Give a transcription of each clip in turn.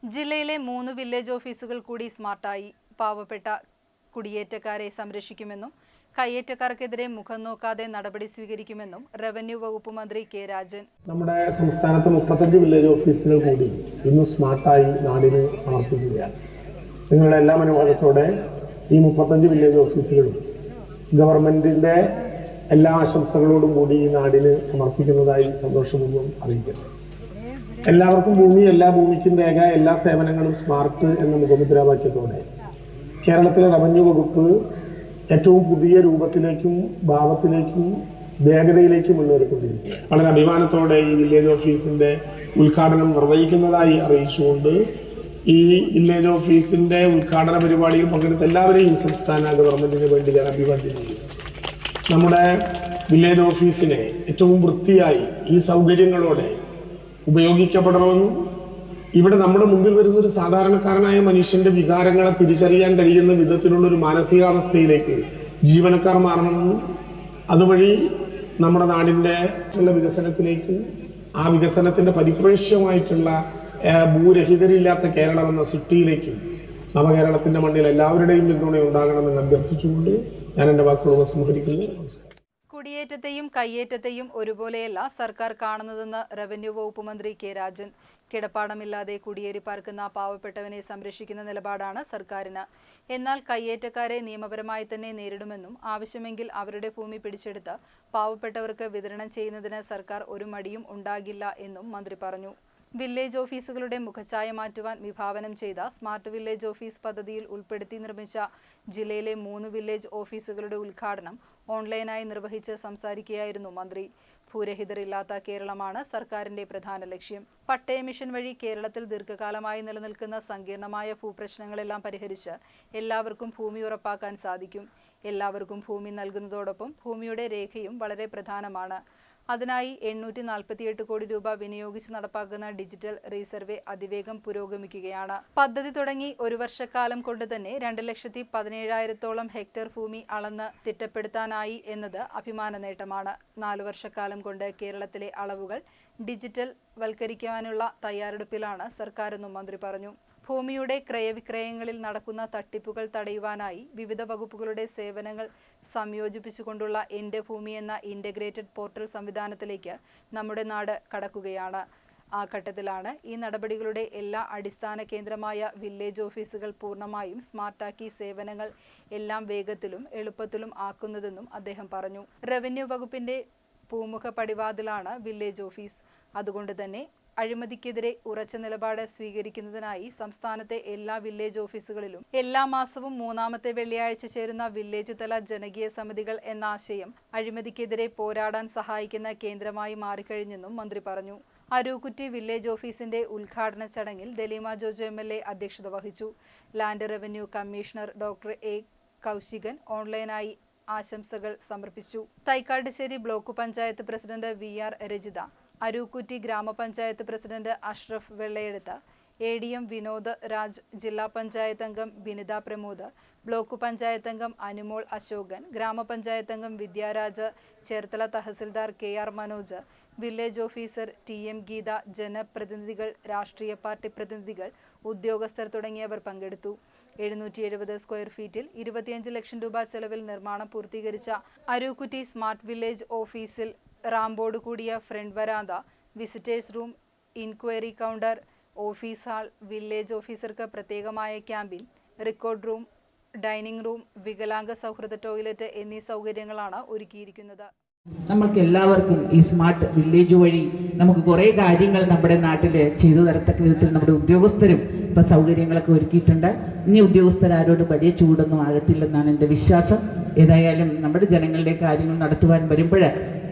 ജില്ലയിലെ 3 വില്ലേജ് ഓഫീസുകൾ കൂടി സ്മാർട്ടായി. പാവപ്പെട്ട കുടിയേറ്റക്കാരെ സംരക്ഷിക്കുമെന്നും കയ്യേറ്റക്കാർക്കെതിരെ മുഖം നോക്കാതെ നടപടി സ്വീകരിക്കുമെന്നും റവന്യൂ വകുപ്പ് മന്ത്രി കെ രാജൻ. നമ്മുടെ സംസ്ഥാനത്ത് 35 വില്ലേജ് ഓഫീസുകൾ കൂടി ഇന്ന് സ്മാർട്ടായി നാടിന് സമർപ്പിക്കുകയാണ്. നിങ്ങളുടെ എല്ലാ അനുവാദത്തോടെ ഈ 35 വില്ലേജ് ഓഫീസുകളും ഗവൺമെന്റിന്റെ എല്ലാ ആശംസകളോടും കൂടി ഈ നാടിന് സമർപ്പിക്കുന്നതായി സന്തോഷപൂർവ്വം അറിയിക്കുന്നു. എല്ലാവർക്കും ഭൂമി, എല്ലാ ഭൂമിക്കും രേഖ, എല്ലാ സേവനങ്ങളും സ്മാർട്ട് എന്ന മുഖമുദ്രാവാക്യത്തോടെ കേരളത്തിലെ റവന്യൂ വകുപ്പ് ഏറ്റവും പുതിയ രൂപത്തിലേക്കും ഭാവത്തിലേക്കും വേഗതയിലേക്കും മുന്നേറിക്കൊണ്ടിരിക്കുകയാണ്. വളരെ അഭിമാനത്തോടെ ഈ വില്ലേജ് ഓഫീസിന്റെ ഉദ്ഘാടനം നിർവഹിക്കുന്നതായി അറിയിച്ചുകൊണ്ട് ഈ വില്ലേജ് ഓഫീസിന്റെ ഉദ്ഘാടന പരിപാടിയിൽ പങ്കെടുത്ത എല്ലാവരെയും സംസ്ഥാന ഗവൺമെന്റിന് വേണ്ടി ഞാൻ അഭിവാദ്യം ചെയ്യുന്നു. നമ്മുടെ വില്ലേജ് ഓഫീസിനെ ഏറ്റവും വൃത്തിയായി ഈ സൗകര്യങ്ങളോടെ ഉപയോഗിക്കപ്പെടണമെന്നും ഇവിടെ നമ്മുടെ മുമ്പിൽ വരുന്ന ഒരു സാധാരണക്കാരനായ മനുഷ്യന്റെ വികാരങ്ങളെ തിരിച്ചറിയാൻ കഴിയുന്ന വിധത്തിലുള്ള ഒരു മാനസികാവസ്ഥയിലേക്ക് ജീവനക്കാർ മാറണമെന്നും അതുവഴി നമ്മുടെ നാടിൻ്റെ വികസനത്തിലേക്കും ആ വികസനത്തിന്റെ പരിപ്രേക്ഷ്യമായിട്ടുള്ള ഭൂരഹിതരില്ലാത്ത കേരളം എന്ന സൃഷ്ടിയിലേക്കും നവകേരളത്തിന്റെ മണ്ണിൽ എല്ലാവരുടെയും പിന്തുണ ഉണ്ടാകണമെന്ന് അഭ്യർത്ഥിച്ചുകൊണ്ട് ഞാൻ എൻ്റെ വാക്കുകൾ ഉപസംഹരിക്കുന്നു. കുടിയേറ്റത്തെയും കയ്യേറ്റത്തെയും ഒരുപോലെയല്ല സർക്കാർ കാണുന്നതെന്ന് റവന്യൂ വകുപ്പ് മന്ത്രി കെ രാജൻ. കിടപ്പാടമില്ലാതെ കുടിയേറി പാർക്കുന്ന പാവപ്പെട്ടവനെ സംരക്ഷിക്കുന്ന നിലപാടാണ് സർക്കാരിന്. എന്നാൽ കയ്യേറ്റക്കാരെ നിയമപരമായി തന്നെ നേരിടുമെന്നും ആവശ്യമെങ്കിൽ അവരുടെ ഭൂമി പിടിച്ചെടുത്ത് പാവപ്പെട്ടവർക്ക് വിതരണം ചെയ്യുന്നതിന് സർക്കാർ ഒരു മടിയും ഉണ്ടാകില്ല എന്നും മന്ത്രി പറഞ്ഞു. വില്ലേജ് ഓഫീസുകളുടെ മുഖച്ഛായ മാറ്റുവാൻ വിഭാവനം ചെയ്ത സ്മാർട്ട് വില്ലേജ് ഓഫീസ് പദ്ധതിയിൽ ഉൾപ്പെടുത്തി നിർമ്മിച്ച ജില്ലയിലെ 3 വില്ലേജ് ഓഫീസുകളുടെ ഉദ്ഘാടനം ഓൺലൈനായി നിർവഹിച്ച് സംസാരിക്കുകയായിരുന്നു മന്ത്രി. ഭൂരഹിതരില്ലാത്ത കേരളമാണ് സർക്കാരിന്റെ പ്രധാന ലക്ഷ്യം. പട്ടയ മിഷൻ വഴി കേരളത്തിൽ ദീർഘകാലമായി നിലനിൽക്കുന്ന സങ്കീർണമായ ഭൂപ്രശ്നങ്ങളെല്ലാം പരിഹരിച്ച് എല്ലാവർക്കും ഭൂമി ഉറപ്പാക്കാൻ സാധിക്കും. എല്ലാവർക്കും ഭൂമി നൽകുന്നതോടൊപ്പം ഭൂമിയുടെ രേഖയും വളരെ പ്രധാനമാണ്. അതിനായി 848 കോടി രൂപ വിനിയോഗിച്ച് നടപ്പാക്കുന്ന ഡിജിറ്റൽ റീസർവേ അതിവേഗം പുരോഗമിക്കുകയാണ്. പദ്ധതി തുടങ്ങി 1 വർഷക്കാലം കൊണ്ട് തന്നെ 2,17,000-ഓളം ഹെക്ടർ ഭൂമി അളന്ന് തിട്ടപ്പെടുത്താനായി എന്നത് അഭിമാന നേട്ടമാണ്. 4 വർഷക്കാലം കൊണ്ട് കേരളത്തിലെ അളവുകൾ ഡിജിറ്റൽ വൽക്കരിക്കാനുള്ള തയ്യാറെടുപ്പിലാണ് സർക്കാരെന്നും മന്ത്രി പറഞ്ഞു. ഭൂമിയുടെ ക്രയവിക്രയങ്ങളിൽ നടക്കുന്ന തട്ടിപ്പുകൾ തടയുവാനായി വിവിധ വകുപ്പുകളുടെ സേവനങ്ങൾ സംയോജിപ്പിച്ചുകൊണ്ടുള്ള എൻ്റെ ഭൂമി എന്ന ഇൻ്റഗ്രേറ്റഡ് പോർട്ടൽ സംവിധാനത്തിലേക്ക് നമ്മുടെ നാട് കടക്കുകയാണ്. ആ ഘട്ടത്തിലാണ് ഈ നടപടികളുടെ എല്ലാ അടിസ്ഥാന കേന്ദ്രമായ വില്ലേജ് ഓഫീസുകൾ പൂർണ്ണമായും സ്മാർട്ടാക്കി സേവനങ്ങൾ എല്ലാം വേഗത്തിലും എളുപ്പത്തിലും ആക്കുന്നതെന്നും അദ്ദേഹം പറഞ്ഞു. റവന്യൂ വകുപ്പിന്റെ പൂമുഖ പടിവാതിലാണ് വില്ലേജ് ഓഫീസ്. അതുകൊണ്ട് തന്നെ അഴിമതിക്കെതിരെ ഉറച്ച നിലപാട് സ്വീകരിക്കുന്നതിനായി സംസ്ഥാനത്തെ എല്ലാ വില്ലേജ് ഓഫീസുകളിലും എല്ലാ മാസവും 3-ാമത്തെ വെള്ളിയാഴ്ച ചേരുന്ന വില്ലേജ് തല ജനകീയ സമിതികൾ എന്ന ആശയം അഴിമതിക്കെതിരെ പോരാടാൻ സഹായിക്കുന്ന കേന്ദ്രമായി മാറിക്കഴിഞ്ഞെന്നും മന്ത്രി പറഞ്ഞു. അരൂക്കുറ്റി വില്ലേജ് ഓഫീസിന്റെ ഉദ്ഘാടന ചടങ്ങിൽ ദലീമ ജോർജ് MLA അധ്യക്ഷത വഹിച്ചു. Land revenue commissioner doctor A. Kaushikan ഓൺലൈനായി ആശംസകൾ സമർപ്പിച്ചു. തൈക്കാട്ടുശ്ശേരി block panchayat president VR Rajitha, Arookutty grama panchayat president Ashraf Vellayeduthu, ADM Vinod Raj, ജില്ലാ പഞ്ചായത്ത് അംഗം ബിനിത പ്രമോദ്, ബ്ലോക്ക് പഞ്ചായത്ത് അംഗം അനുമോൾ അശോകൻ, ഗ്രാമപഞ്ചായത്ത് അംഗം Vidyaraj, Cherthala tahsildar KR Manoj, village officer TM Geetha, ജനപ്രതിനിധികൾ, രാഷ്ട്രീയ പാർട്ടി പ്രതിനിധികൾ, ഉദ്യോഗസ്ഥർ തുടങ്ങിയവർ പങ്കെടുത്തു. 770 സ്ക്വയർ ഫീറ്റിൽ 25 ലക്ഷം രൂപ ചെലവിൽ നിർമ്മാണം പൂർത്തീകരിച്ച അരൂക്കുറ്റി സ്മാർട്ട് വില്ലേജ് ഓഫീസിൽ റാമ്പോട് കൂടിയ ഫ്രണ്ട് വരാന്ത, visitors room, inquiry counter, office hall, village ഓഫീസർക്ക് പ്രത്യേകമായ cabin, record room, dining room, വികലാംഗ സൗഹൃദ ടോയ്ലറ്റ് എന്നീ സൗകര്യങ്ങളാണ് ഒരുക്കിയിരിക്കുന്നത്. നമ്മൾക്ക് എല്ലാവർക്കും ഈ സ്മാർട്ട് വില്ലേജ് വഴി നമുക്ക് കുറേ കാര്യങ്ങൾ നമ്മുടെ നാട്ടിൽ ചെയ്തു തരത്തക്ക വിധത്തിൽ നമ്മുടെ ഉദ്യോഗസ്ഥരും ഇപ്പം സൗകര്യങ്ങളൊക്കെ ഒരുക്കിയിട്ടുണ്ട്. ഇനി ഉദ്യോഗസ്ഥരാരോടും വലിയ ചൂടൊന്നും ആകത്തില്ലെന്നാണ് എൻ്റെ വിശ്വാസം. ഏതായാലും നമ്മുടെ ജനങ്ങളുടെ കാര്യങ്ങൾ നടത്തുവാൻ വരുമ്പോൾ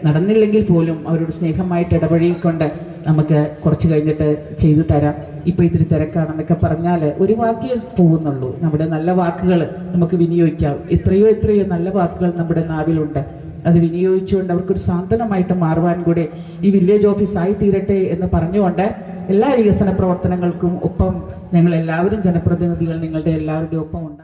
നടന്നില്ലെങ്കിൽ പോലും അവരോട് സ്നേഹമായിട്ട് ഇടപഴകിക്കൊണ്ട് നമുക്ക് കുറച്ച് കഴിഞ്ഞിട്ട് ചെയ്തു തരാം. ഇപ്പോൾ ഇത്തിരി തിരക്കാണെന്നൊക്കെ പറഞ്ഞാൽ ഒരു വാക്കേ പോകുന്നുള്ളൂ. നമ്മുടെ നല്ല വാക്കുകൾ നമുക്ക് വിനിയോഗിക്കാം. എത്രയോ നല്ല വാക്കുകൾ നമ്മുടെ നാവിലുണ്ട്. അത് വിനിയോഗിച്ചുകൊണ്ട് അവർക്കൊരു സാന്ത്വനമായിട്ട് മാറുവാൻ കൂടെ ഈ വില്ലേജ് ഓഫീസ് ആയി തീരട്ടെ എന്ന് പറഞ്ഞുകൊണ്ട് എല്ലാ വികസന പ്രവർത്തനങ്ങൾക്കും ഒപ്പം ഞങ്ങളെല്ലാവരും ജനപ്രതിനിധികൾ നിങ്ങളുടെ എല്ലാവരുടെയും ഒപ്പം ഉണ്ട്.